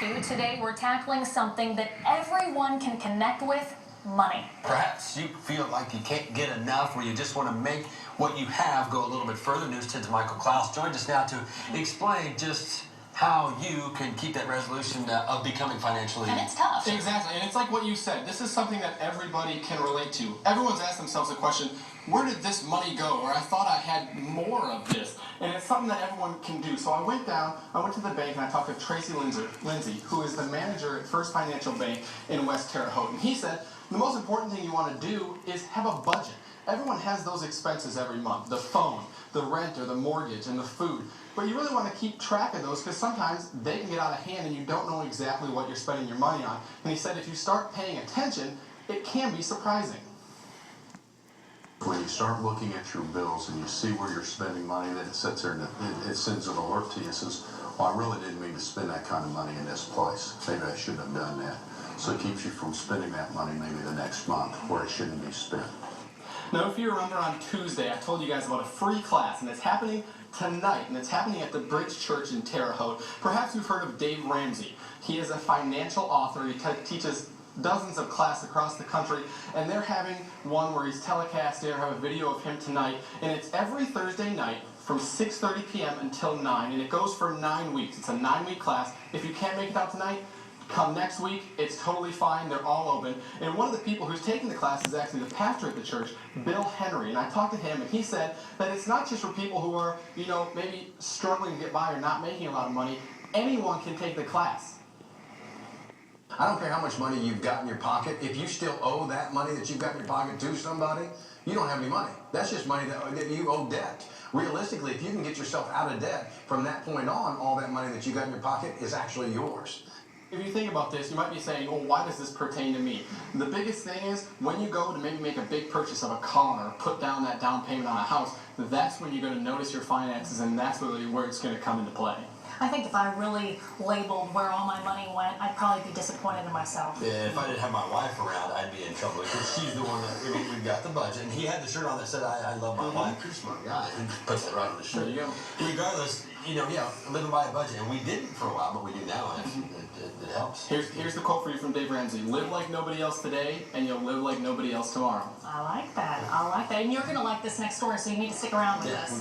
you. Today we're tackling something that everyone can connect with: money. Perhaps you feel like you can't get enough, or you just want to make what you have go a little bit further. News 10's Michael Klaus joined us now to explain just how you can keep that resolution of becoming financially. And it's tough. Exactly, and it's like what you said. This is something that everybody can relate to. Everyone's asked themselves the question, where did this money go? Or I thought I had more of this. And it's something that everyone can do. So I went to the bank and I talked to Tracy Lindsay, who is the manager at First Financial Bank in West Terre Haute. And he said, the most important thing you want to do is have a budget. Everyone has those expenses every month: the phone, the rent or the mortgage, and the food. But you really want to keep track of those, because sometimes they can get out of hand and you don't know exactly what you're spending your money on. And he said if you start paying attention, it can be surprising. When you start looking at your bills and you see where you're spending money, then it sits there and it sends an alert to you. It says, well, I really didn't mean to spend that kind of money in this place. Maybe I shouldn't have done that. So it keeps you from spending that money maybe the next month where it shouldn't be spent. Now, if you remember on Tuesday, I told you guys about a free class, and it's happening tonight, and it's happening at the Bridge Church in Terre Haute. Perhaps you've heard of Dave Ramsey. He is a financial author. He teaches dozens of classes across the country, and they're having one where he's telecast there. I have a video of him tonight, and it's every Thursday night from 6:30 p.m. until 9, and it goes for 9 weeks. It's a 9-week class. If you can't make it out tonight, come next week. It's totally fine. They're all open. And one of the people who's taking the class is actually the pastor at the church, Bill Henry. And I talked to him, and he said that it's not just for people who are, maybe struggling to get by or not making a lot of money. Anyone can take the class. I don't care how much money you've got in your pocket. If you still owe that money that you've got in your pocket to somebody, you don't have any money. That's just money that you owe debt. Realistically, if you can get yourself out of debt from that point on, all that money that you got in your pocket is actually yours. If you think about this, you might be saying, oh, why does this pertain to me? The biggest thing is, when you go to maybe make a big purchase of a car or put down that down payment on a house, that's when you're going to notice your finances, and that's really where it's going to come into play. I think if I really labeled where all my money went, I'd probably be disappointed in myself. Yeah, if I didn't have my wife around, I'd be in trouble, because she's the one that we got the budget. And he had the shirt on that said, I love my wife. Pretty smart guy. He puts it right on the shirt. There you go. Regardless, living by a budget. And we didn't for a while, but we do now, and it helps. Here's the quote for you from Dave Ramsey. Live like nobody else today, and you'll live like nobody else tomorrow. I like that. I like that. And you're going to like this next story, so you need to stick around with us.